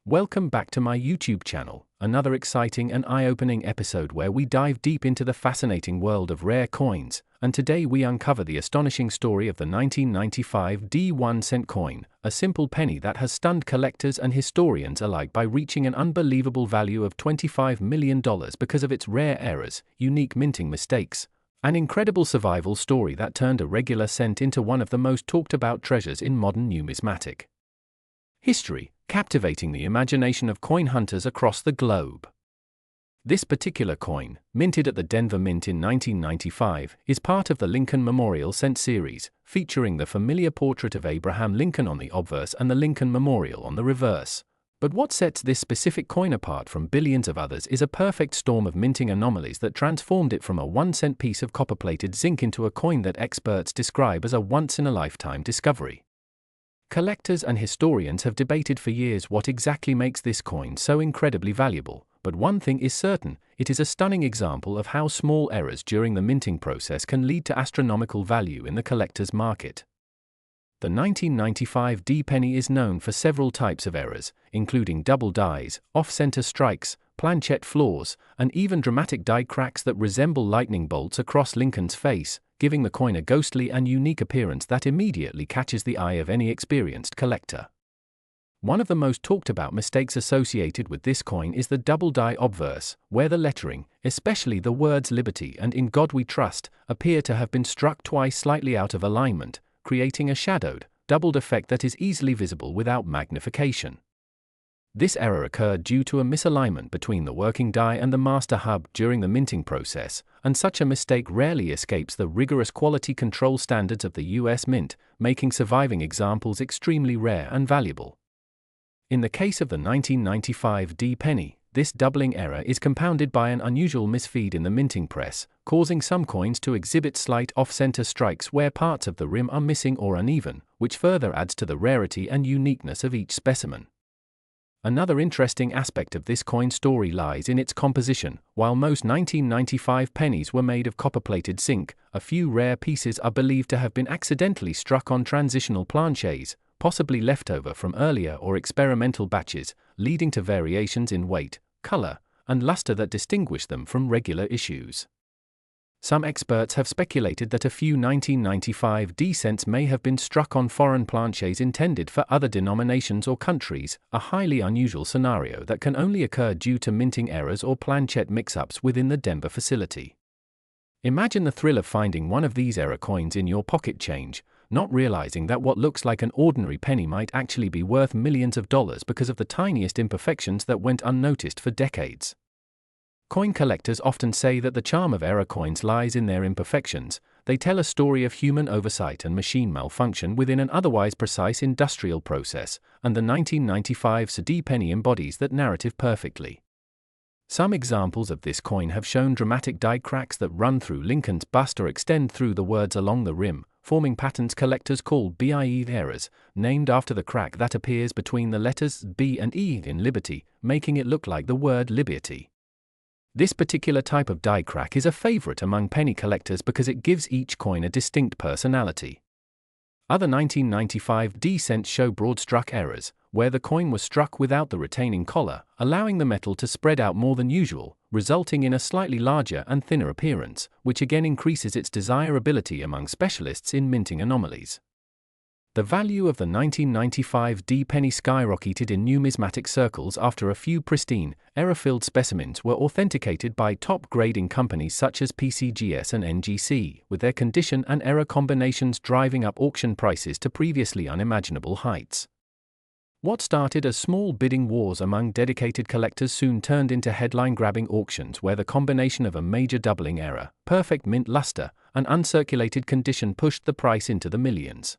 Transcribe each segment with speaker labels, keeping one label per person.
Speaker 1: Welcome back to my YouTube channel, another exciting and eye-opening episode where we dive deep into the fascinating world of rare coins, and today we uncover the astonishing story of the 1995 D1 coin, a simple penny that has stunned collectors and historians alike by reaching an unbelievable value of $25 million because of its rare errors, unique minting mistakes, an incredible survival story that turned a regular cent into one of the most talked-about treasures in modern numismatic history, captivating the imagination of coin hunters across the globe. This particular coin, minted at the Denver Mint in 1995, is part of the Lincoln Memorial Cent series, featuring the familiar portrait of Abraham Lincoln on the obverse and the Lincoln Memorial on the reverse. But what sets this specific coin apart from billions of others is a perfect storm of minting anomalies that transformed it from a 1-cent piece of copper-plated zinc into a coin that experts describe as a once-in-a-lifetime discovery. Collectors and historians have debated for years what exactly makes this coin so incredibly valuable, but one thing is certain: it is a stunning example of how small errors during the minting process can lead to astronomical value in the collector's market. The 1995 D penny is known for several types of errors, including double dies, off-center strikes, planchette flaws, and even dramatic die cracks that resemble lightning bolts across Lincoln's face, giving the coin a ghostly and unique appearance that immediately catches the eye of any experienced collector. One of the most talked about mistakes associated with this coin is the double die obverse, where the lettering, especially the words "Liberty" and "In God We Trust," appear to have been struck twice slightly out of alignment, creating a shadowed, doubled effect that is easily visible without magnification. This error occurred due to a misalignment between the working die and the master hub during the minting process, and such a mistake rarely escapes the rigorous quality control standards of the US Mint, making surviving examples extremely rare and valuable. In the case of the 1995 D penny, this doubling error is compounded by an unusual misfeed in the minting press, causing some coins to exhibit slight off-center strikes where parts of the rim are missing or uneven, which further adds to the rarity and uniqueness of each specimen. Another interesting aspect of this coin story lies in its composition. While most 1995 pennies were made of copper-plated zinc, a few rare pieces are believed to have been accidentally struck on transitional planchets, possibly leftover from earlier or experimental batches, leading to variations in weight, color, and luster that distinguish them from regular issues. Some experts have speculated that a few 1995 D cents may have been struck on foreign planchets intended for other denominations or countries, a highly unusual scenario that can only occur due to minting errors or planchette mix-ups within the Denver facility. Imagine the thrill of finding one of these error coins in your pocket change, not realizing that what looks like an ordinary penny might actually be worth millions of dollars because of the tiniest imperfections that went unnoticed for decades. Coin collectors often say that the charm of error coins lies in their imperfections. They tell a story of human oversight and machine malfunction within an otherwise precise industrial process, and the 1995 D penny embodies that narrative perfectly. Some examples of this coin have shown dramatic die cracks that run through Lincoln's bust or extend through the words along the rim, forming patterns collectors call BIE errors, named after the crack that appears between the letters B and E in Liberty, making it look like the word Liberty. This particular type of die crack is a favorite among penny collectors because it gives each coin a distinct personality. Other 1995 D cents show broad-struck errors, where the coin was struck without the retaining collar, allowing the metal to spread out more than usual, resulting in a slightly larger and thinner appearance, which again increases its desirability among specialists in minting anomalies. The value of the 1995 D penny skyrocketed in numismatic circles after a few pristine, error-filled specimens were authenticated by top-grading companies such as PCGS and NGC, with their condition and error combinations driving up auction prices to previously unimaginable heights. What started as small bidding wars among dedicated collectors soon turned into headline-grabbing auctions where the combination of a major doubling error, perfect mint luster, and uncirculated condition pushed the price into the millions.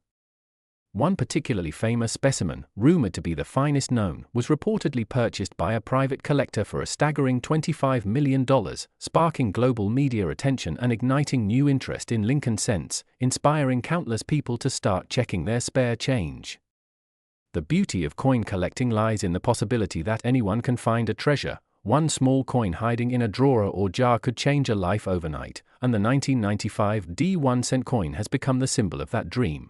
Speaker 1: One particularly famous specimen, rumored to be the finest known, was reportedly purchased by a private collector for a staggering $25 million, sparking global media attention and igniting new interest in Lincoln cents, inspiring countless people to start checking their spare change. The beauty of coin collecting lies in the possibility that anyone can find a treasure. One small coin hiding in a drawer or jar could change a life overnight, and the 1995 D1 cent coin has become the symbol of that dream.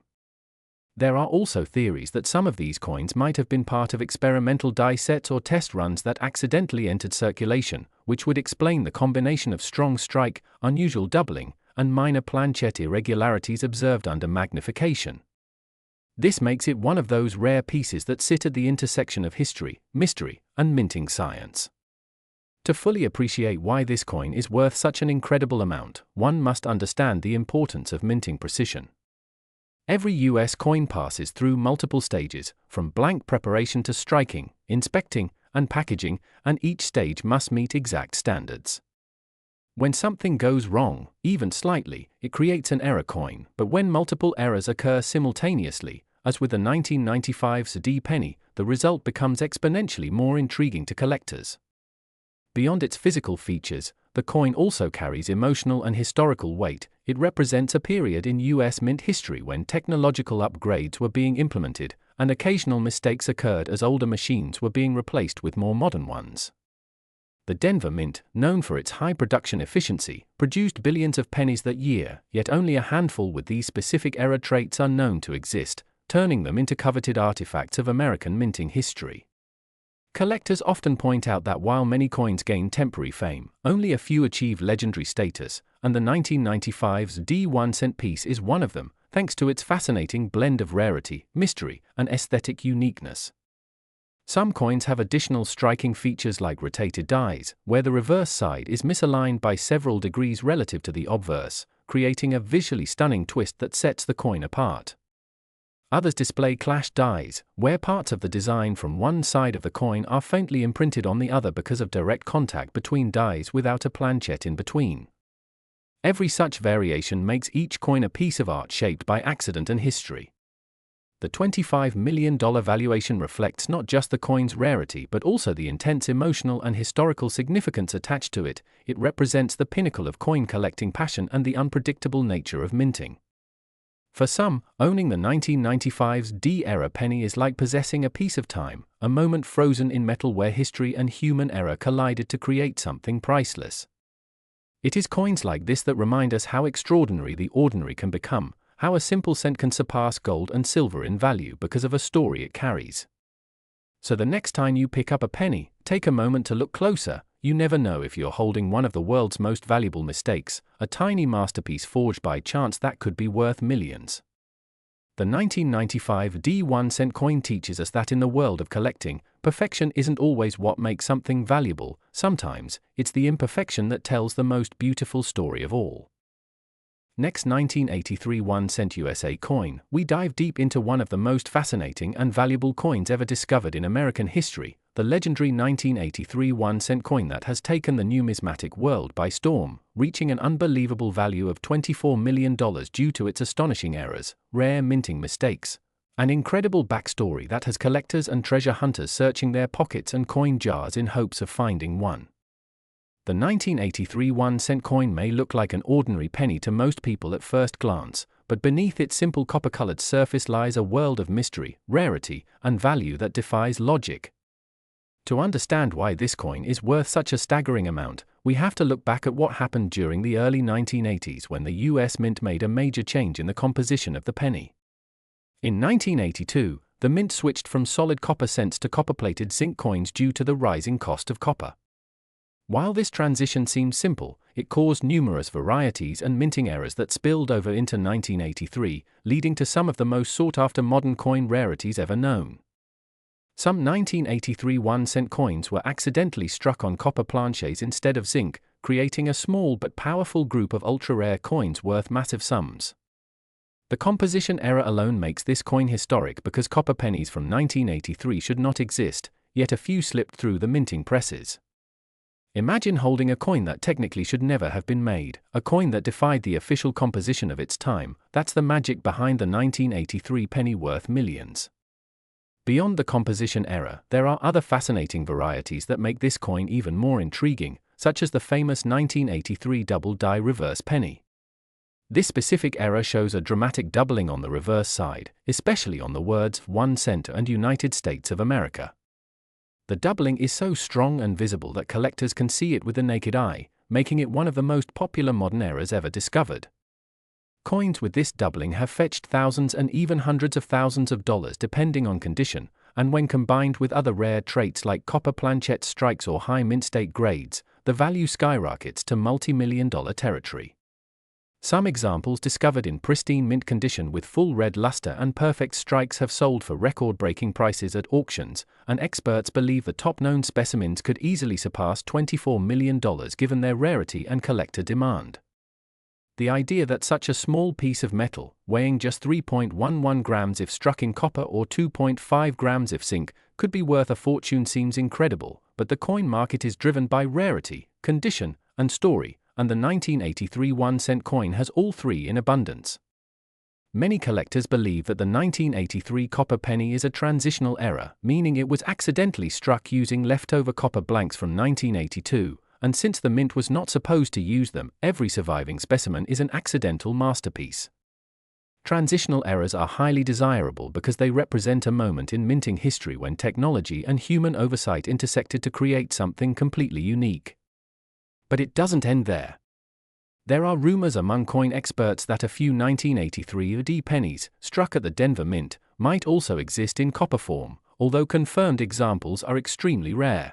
Speaker 1: There are also theories that some of these coins might have been part of experimental die sets or test runs that accidentally entered circulation, which would explain the combination of strong strike, unusual doubling, and minor planchette irregularities observed under magnification. This makes it one of those rare pieces that sit at the intersection of history, mystery, and minting science. To fully appreciate why this coin is worth such an incredible amount, one must understand the importance of minting precision. Every US coin passes through multiple stages, from blank preparation to striking, inspecting, and packaging, and each stage must meet exact standards. When something goes wrong, even slightly, it creates an error coin, but when multiple errors occur simultaneously, as with the 1995's D penny, the result becomes exponentially more intriguing to collectors. Beyond its physical features, the coin also carries emotional and historical weight. It represents a period in US mint history when technological upgrades were being implemented, and occasional mistakes occurred as older machines were being replaced with more modern ones. The Denver Mint, known for its high production efficiency, produced billions of pennies that year, yet only a handful with these specific error traits are known to exist, turning them into coveted artifacts of American minting history. Collectors often point out that while many coins gain temporary fame, only a few achieve legendary status, and the 1995's D1-cent piece is one of them, thanks to its fascinating blend of rarity, mystery, and aesthetic uniqueness. Some coins have additional striking features like rotated dies, where the reverse side is misaligned by several degrees relative to the obverse, creating a visually stunning twist that sets the coin apart. Others display clash dies, where parts of the design from one side of the coin are faintly imprinted on the other because of direct contact between dies without a planchette in between. Every such variation makes each coin a piece of art shaped by accident and history. The $25 million valuation reflects not just the coin's rarity but also the intense emotional and historical significance attached to it. It represents the pinnacle of coin collecting passion and the unpredictable nature of minting. For some, owning the 1995's D-era penny is like possessing a piece of time, a moment frozen in metal where history and human error collided to create something priceless. It is coins like this that remind us how extraordinary the ordinary can become, how a simple cent can surpass gold and silver in value because of a story it carries. So the next time you pick up a penny, take a moment to look closer. You never know if you're holding one of the world's most valuable mistakes, a tiny masterpiece forged by chance that could be worth millions. The 1995 D1-cent coin teaches us that in the world of collecting, perfection isn't always what makes something valuable. Sometimes, it's the imperfection that tells the most beautiful story of all. Next, 1983 1-cent USA coin. We dive deep into one of the most fascinating and valuable coins ever discovered in American history, the legendary 1983 1-cent coin that has taken the numismatic world by storm, reaching an unbelievable value of $24 million due to its astonishing errors, rare minting mistakes, an incredible backstory that has collectors and treasure hunters searching their pockets and coin jars in hopes of finding one. The 1983 1-cent coin may look like an ordinary penny to most people at first glance, but beneath its simple copper-colored surface lies a world of mystery, rarity, and value that defies logic. To understand why this coin is worth such a staggering amount, we have to look back at what happened during the early 1980s when the US Mint made a major change in the composition of the penny. In 1982, the Mint switched from solid copper cents to copper-plated zinc coins due to the rising cost of copper. While this transition seemed simple, it caused numerous varieties and minting errors that spilled over into 1983, leading to some of the most sought-after modern coin rarities ever known. Some 1983 1-cent coins were accidentally struck on copper planchets instead of zinc, creating a small but powerful group of ultra-rare coins worth massive sums. The composition error alone makes this coin historic because copper pennies from 1983 should not exist, yet a few slipped through the minting presses. Imagine holding a coin that technically should never have been made, a coin that defied the official composition of its time. That's the magic behind the 1983 penny worth millions. Beyond the composition error, there are other fascinating varieties that make this coin even more intriguing, such as the famous 1983 double die reverse penny. This specific error shows a dramatic doubling on the reverse side, especially on the words 1 cent and United States of America. The doubling is so strong and visible that collectors can see it with the naked eye, making it one of the most popular modern errors ever discovered. Coins with this doubling have fetched thousands and even hundreds of thousands of dollars depending on condition, and when combined with other rare traits like copper planchet strikes or high mint state grades, the value skyrockets to multi-million-dollar territory. Some examples discovered in pristine mint condition with full red luster and perfect strikes have sold for record-breaking prices at auctions, and experts believe the top-known specimens could easily surpass $24 million given their rarity and collector demand. The idea that such a small piece of metal, weighing just 3.11 grams if struck in copper or 2.5 grams if zinc, could be worth a fortune seems incredible, but the coin market is driven by rarity, condition, and story, and the 1983 1-cent coin has all three in abundance. Many collectors believe that the 1983 copper penny is a transitional error, meaning it was accidentally struck using leftover copper blanks from 1982. And since the mint was not supposed to use them, every surviving specimen is an accidental masterpiece. Transitional errors are highly desirable because they represent a moment in minting history when technology and human oversight intersected to create something completely unique. But it doesn't end there. There are rumors among coin experts that a few 1983 AD pennies, struck at the Denver Mint, might also exist in copper form, although confirmed examples are extremely rare.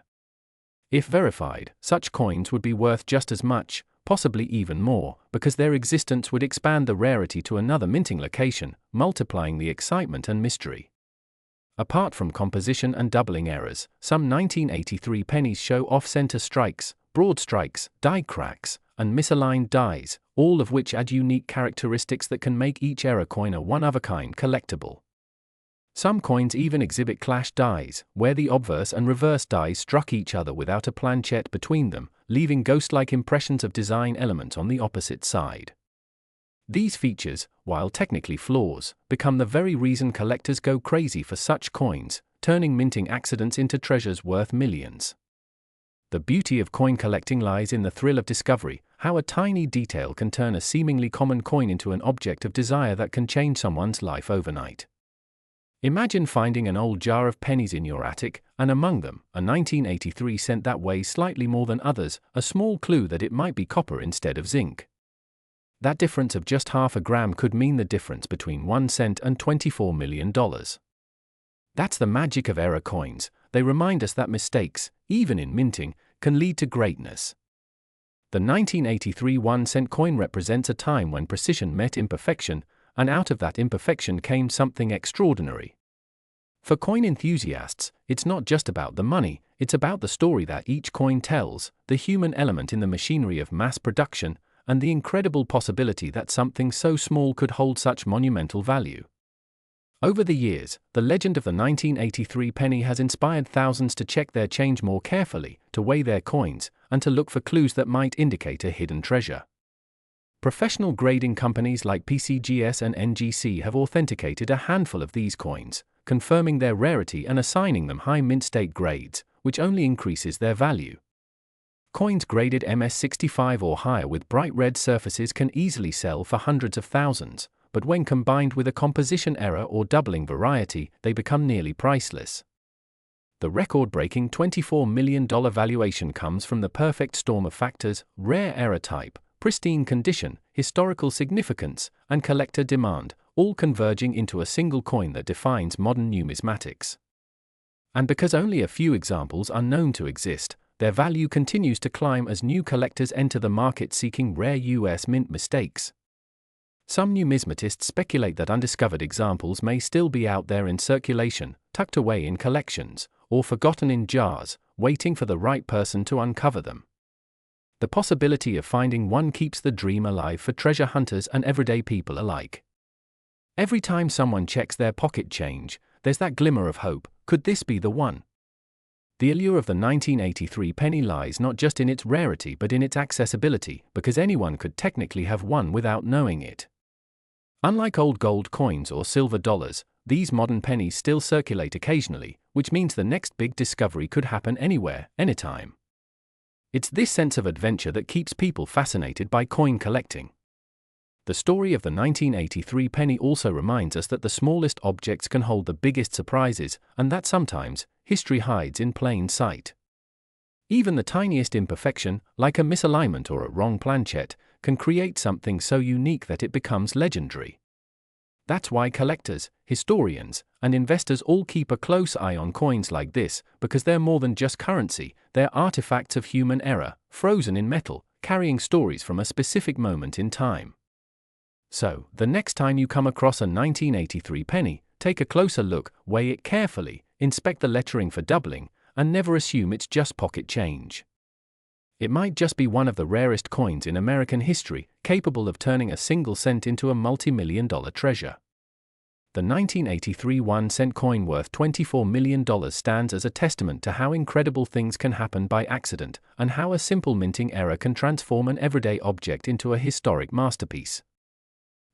Speaker 1: If verified, such coins would be worth just as much, possibly even more, because their existence would expand the rarity to another minting location, multiplying the excitement and mystery. Apart from composition and doubling errors, some 1983 pennies show off-center strikes, broad strikes, die cracks, and misaligned dies, all of which add unique characteristics that can make each error coin a one-of-a-kind collectible. Some coins even exhibit clash dies, where the obverse and reverse dies struck each other without a planchet between them, leaving ghost-like impressions of design elements on the opposite side. These features, while technically flaws, become the very reason collectors go crazy for such coins, turning minting accidents into treasures worth millions. The beauty of coin collecting lies in the thrill of discovery, how a tiny detail can turn a seemingly common coin into an object of desire that can change someone's life overnight. Imagine finding an old jar of pennies in your attic, and among them, a 1983 cent that weighs slightly more than others, a small clue that it might be copper instead of zinc. That difference of just half a gram could mean the difference between 1 cent and $24 million. That's the magic of error coins. They remind us that mistakes, even in minting, can lead to greatness. The 1983 1-cent coin represents a time when precision met imperfection, and out of that imperfection came something extraordinary. For coin enthusiasts, it's not just about the money, it's about the story that each coin tells, the human element in the machinery of mass production, and the incredible possibility that something so small could hold such monumental value. Over the years, the legend of the 1983 penny has inspired thousands to check their change more carefully, to weigh their coins, and to look for clues that might indicate a hidden treasure. Professional grading companies like PCGS and NGC have authenticated a handful of these coins, confirming their rarity and assigning them high mint state grades, which only increases their value. Coins graded MS65 or higher with bright red surfaces can easily sell for hundreds of thousands, but when combined with a composition error or doubling variety, they become nearly priceless. The record-breaking $24 million valuation comes from the perfect storm of factors: rare error type, pristine condition, historical significance, and collector demand, all converging into a single coin that defines modern numismatics. And because only a few examples are known to exist, their value continues to climb as new collectors enter the market seeking rare U.S. mint mistakes. Some numismatists speculate that undiscovered examples may still be out there in circulation, tucked away in collections, or forgotten in jars, waiting for the right person to uncover them. The possibility of finding one keeps the dream alive for treasure hunters and everyday people alike. Every time someone checks their pocket change, there's that glimmer of hope: could this be the one? The allure of the 1983 penny lies not just in its rarity but in its accessibility, because anyone could technically have one without knowing it. Unlike old gold coins or silver dollars, these modern pennies still circulate occasionally, which means the next big discovery could happen anywhere, anytime. It's this sense of adventure that keeps people fascinated by coin collecting. The story of the 1983 penny also reminds us that the smallest objects can hold the biggest surprises, and that sometimes, history hides in plain sight. Even the tiniest imperfection, like a misalignment or a wrong planchet, can create something so unique that it becomes legendary. That's why collectors, historians, and investors all keep a close eye on coins like this, because they're more than just currency, they're artifacts of human error, frozen in metal, carrying stories from a specific moment in time. So, the next time you come across a 1983 penny, take a closer look, weigh it carefully, inspect the lettering for doubling, and never assume it's just pocket change. It might just be one of the rarest coins in American history, capable of turning a single cent into a multi-million-dollar treasure. The 1983 1-cent coin worth $24 million stands as a testament to how incredible things can happen by accident, and how a simple minting error can transform an everyday object into a historic masterpiece.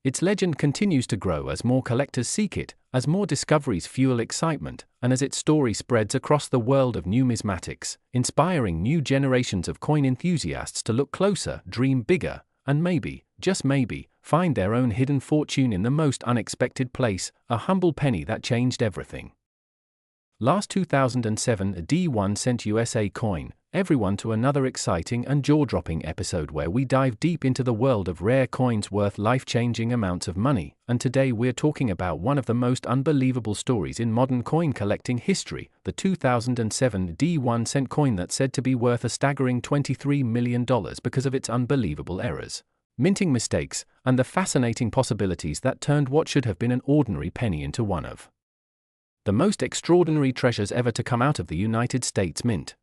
Speaker 1: Its legend continues to grow as more collectors seek it, as more discoveries fuel excitement, and as its story spreads across the world of numismatics, inspiring new generations of coin enthusiasts to look closer, dream bigger, and maybe, just maybe, find their own hidden fortune in the most unexpected place, a humble penny that changed everything. Last 2007 a D1-cent USA coin, everyone to another exciting and jaw-dropping episode where we dive deep into the world of rare coins worth life-changing amounts of money, and today we're talking about one of the most unbelievable stories in modern coin collecting history, the 2007 D1-cent coin that's said to be worth a staggering $23 million because of its unbelievable errors, minting mistakes, and the fascinating possibilities that turned what should have been an ordinary penny into one of the most extraordinary treasures ever to come out of the United States Mint.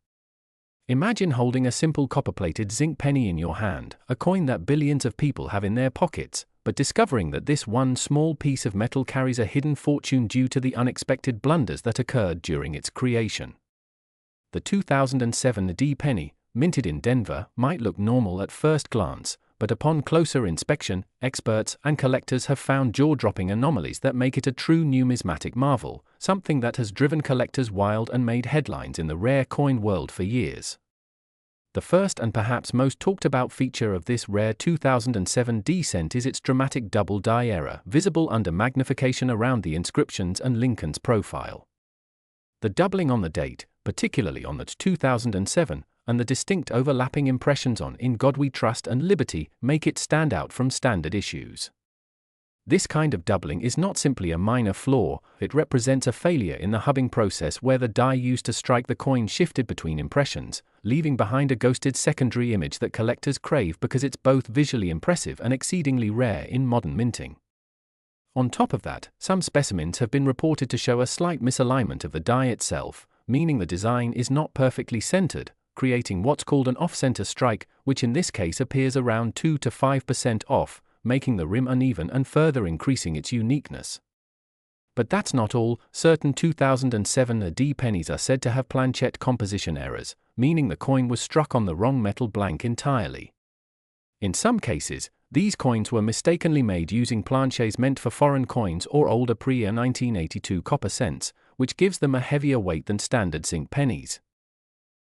Speaker 1: Imagine holding a simple copper-plated zinc penny in your hand, a coin that billions of people have in their pockets, but discovering that this one small piece of metal carries a hidden fortune due to the unexpected blunders that occurred during its creation. The 2007 D penny, minted in Denver, might look normal at first glance, but upon closer inspection, experts and collectors have found jaw-dropping anomalies that make it a true numismatic marvel, something that has driven collectors wild and made headlines in the rare coin world for years. The first and perhaps most talked-about feature of this rare 2007 D-cent is its dramatic double die error, visible under magnification around the inscriptions and Lincoln's profile. The doubling on the date, particularly on the 2007, and the distinct overlapping impressions on "In God We Trust" and "Liberty" make it stand out from standard issues. This kind of doubling is not simply a minor flaw, it represents a failure in the hubbing process where the die used to strike the coin shifted between impressions, leaving behind a ghosted secondary image that collectors crave because it's both visually impressive and exceedingly rare in modern minting. On top of that, some specimens have been reported to show a slight misalignment of the die itself, meaning the design is not perfectly centered, creating what's called an off-center strike, which in this case appears around 2 to 5% off, making the rim uneven and further increasing its uniqueness. But that's not all. Certain 2007 D pennies are said to have planchette composition errors, meaning the coin was struck on the wrong metal blank entirely. In some cases, these coins were mistakenly made using planchets meant for foreign coins or older pre-1982 copper cents, which gives them a heavier weight than standard zinc pennies.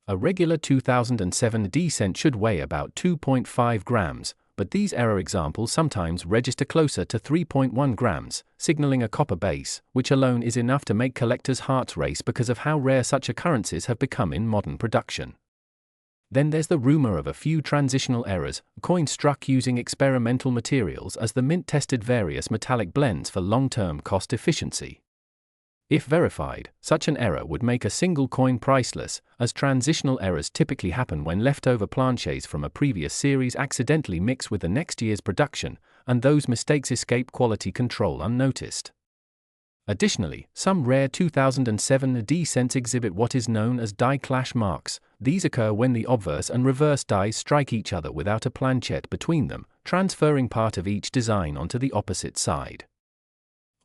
Speaker 1: A regular 2007 D-cent should weigh about 2.5 grams, but these error examples sometimes register closer to 3.1 grams, signaling a copper base, which alone is enough to make collectors' hearts race because of how rare such occurrences have become in modern production. Then there's the rumor of a few transitional errors, a coin struck using experimental materials as the mint tested various metallic blends for long-term cost efficiency. If verified, such an error would make a single coin priceless, as transitional errors typically happen when leftover planchets from a previous series accidentally mix with the next year's production, and those mistakes escape quality control unnoticed. Additionally, some rare 2007 D-cents exhibit what is known as die clash marks. These occur when the obverse and reverse dies strike each other without a planchette between them, transferring part of each design onto the opposite side.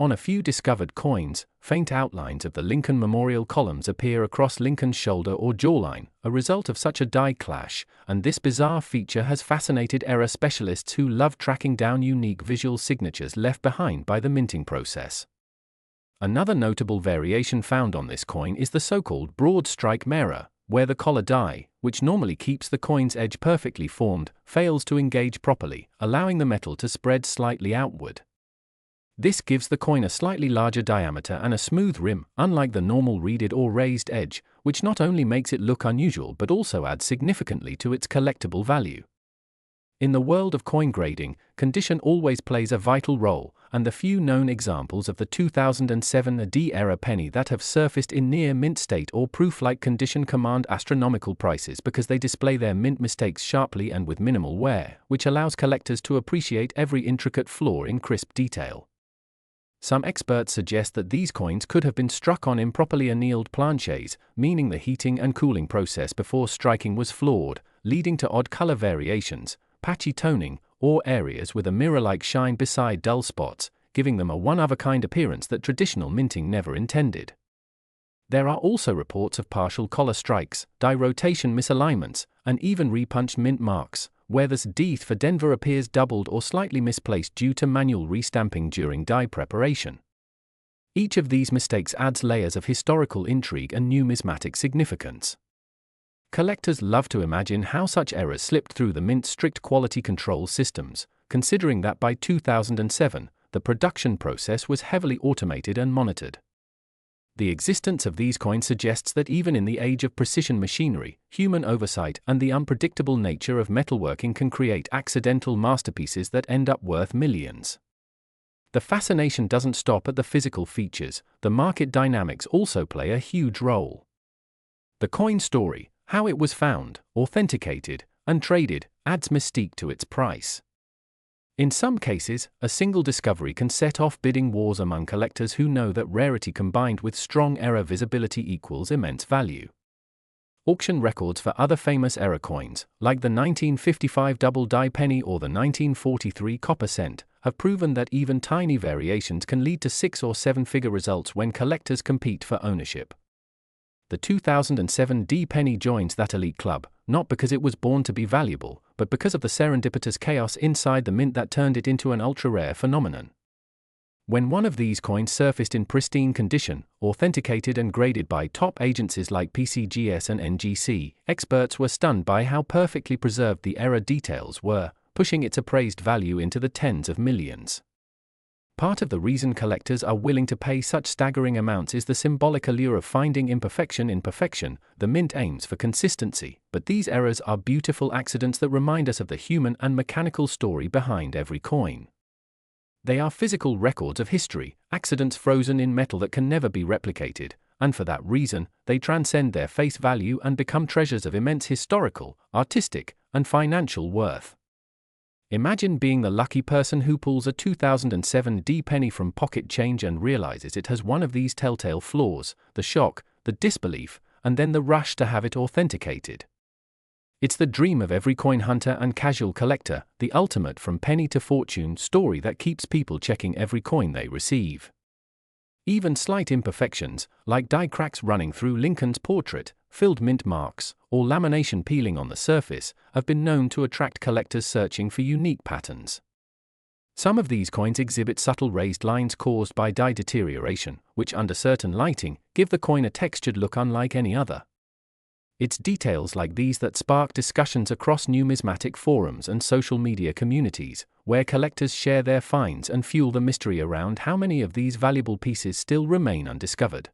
Speaker 1: On a few discovered coins, faint outlines of the Lincoln Memorial columns appear across Lincoln's shoulder or jawline, a result of such a die clash, and this bizarre feature has fascinated error specialists who love tracking down unique visual signatures left behind by the minting process. Another notable variation found on this coin is the so-called broad strike error, where the collar die, which normally keeps the coin's edge perfectly formed, fails to engage properly, allowing the metal to spread slightly outward. This gives the coin a slightly larger diameter and a smooth rim, unlike the normal reeded or raised edge, which not only makes it look unusual but also adds significantly to its collectible value. In the world of coin grading, condition always plays a vital role, and the few known examples of the 2007 AD-era penny that have surfaced in near-mint state or proof-like condition command astronomical prices because they display their mint mistakes sharply and with minimal wear, which allows collectors to appreciate every intricate flaw in crisp detail. Some experts suggest that these coins could have been struck on improperly annealed planchets, meaning the heating and cooling process before striking was flawed, leading to odd color variations, patchy toning, or areas with a mirror-like shine beside dull spots, giving them a one-of-a-kind appearance that traditional minting never intended. There are also reports of partial collar strikes, die rotation misalignments, and even repunched mint marks, where the D for Denver appears doubled or slightly misplaced due to manual restamping during die preparation. Each of these mistakes adds layers of historical intrigue and numismatic significance. Collectors love to imagine how such errors slipped through the mint's strict quality control systems, considering that by 2007, the production process was heavily automated and monitored. The existence of these coins suggests that even in the age of precision machinery, human oversight and the unpredictable nature of metalworking can create accidental masterpieces that end up worth millions. The fascination doesn't stop at the physical features, the market dynamics also play a huge role. The coin story, how it was found, authenticated, and traded, adds mystique to its price. In some cases, a single discovery can set off bidding wars among collectors who know that rarity combined with strong error visibility equals immense value. Auction records for other famous error coins, like the 1955 double die penny or the 1943 copper cent, have proven that even tiny variations can lead to 6- or 7-figure results when collectors compete for ownership. The 2007 D penny joins that elite club, not because it was born to be valuable, but because of the serendipitous chaos inside the mint that turned it into an ultra-rare phenomenon. When one of these coins surfaced in pristine condition, authenticated and graded by top agencies like PCGS and NGC, experts were stunned by how perfectly preserved the error details were, pushing its appraised value into the tens of millions. Part of the reason collectors are willing to pay such staggering amounts is the symbolic allure of finding imperfection in perfection. The mint aims for consistency, but these errors are beautiful accidents that remind us of the human and mechanical story behind every coin. They are physical records of history, accidents frozen in metal that can never be replicated, and for that reason, they transcend their face value and become treasures of immense historical, artistic, and financial worth. Imagine being the lucky person who pulls a 2007 D penny from pocket change and realizes it has one of these telltale flaws: the shock, the disbelief, and then the rush to have it authenticated. It's the dream of every coin hunter and casual collector, the ultimate from penny to fortune story that keeps people checking every coin they receive. Even slight imperfections, like die cracks running through Lincoln's portrait, filled mint marks, or lamination peeling on the surface, have been known to attract collectors searching for unique patterns. Some of these coins exhibit subtle raised lines caused by die deterioration, which under certain lighting, give the coin a textured look unlike any other. It's details like these that spark discussions across numismatic forums and social media communities, where collectors share their finds and fuel the mystery around how many of these valuable pieces still remain undiscovered.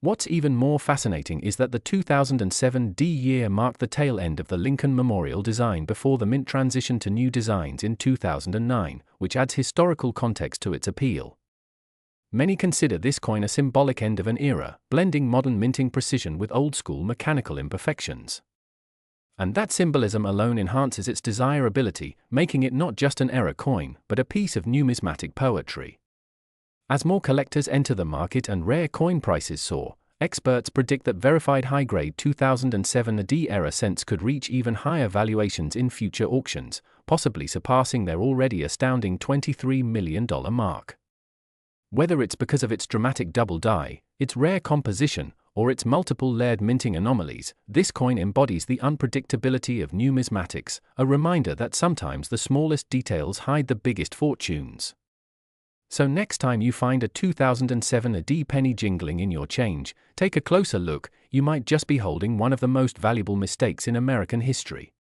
Speaker 1: What's even more fascinating is that the 2007 D year marked the tail end of the Lincoln Memorial design before the mint transitioned to new designs in 2009, which adds historical context to its appeal. Many consider this coin a symbolic end of an era, blending modern minting precision with old-school mechanical imperfections. And that symbolism alone enhances its desirability, making it not just an error coin, but a piece of numismatic poetry. As more collectors enter the market and rare coin prices soar, experts predict that verified high-grade 2007 AD-era cents could reach even higher valuations in future auctions, possibly surpassing their already astounding $23 million mark. Whether it's because of its dramatic double die, its rare composition, or its multiple layered minting anomalies, this coin embodies the unpredictability of numismatics, a reminder that sometimes the smallest details hide the biggest fortunes. So next time you find a 2007 AD penny jingling in your change, take a closer look. You might just be holding one of the most valuable mistakes in American history.